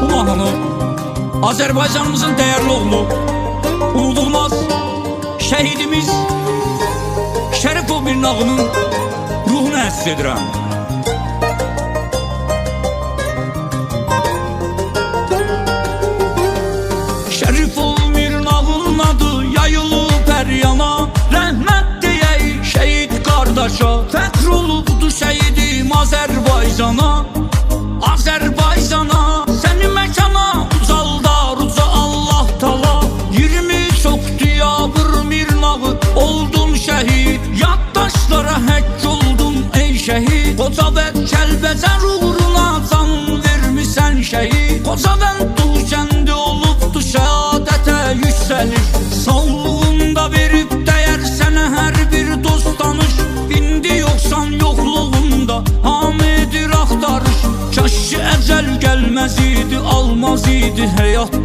Bu mahnını Azərbaycanımızın dəyərli oğlu, unudulmaz şəhidimiz Şərifov Mirnağının ruhuna həsr edirəm. Şərifov Mirnağının adı yayılıb hər yana, rəhmət deyək şəhid qardaşa, fəxr olubdu şəhidim Azərbaycana. Azərbaycana, səni məkana ucaldar uca Allah tala. 20 oktyabr Mirnağı oldun şəhid, yaddaşlara həkk oldun ey şəhid. Xocavənd Kəlbəcər uğruna can vermisən şəhid. Xocavənd Dul kəndi olubdu şəhadətə yüksəlir. Sağlığında verib dəyər sənə hər bir dost tanış. İndi yoxsan yoxluğunda hamıdır axtarış. Kaş ki əcəl gəlməz idi, almaz idi həyat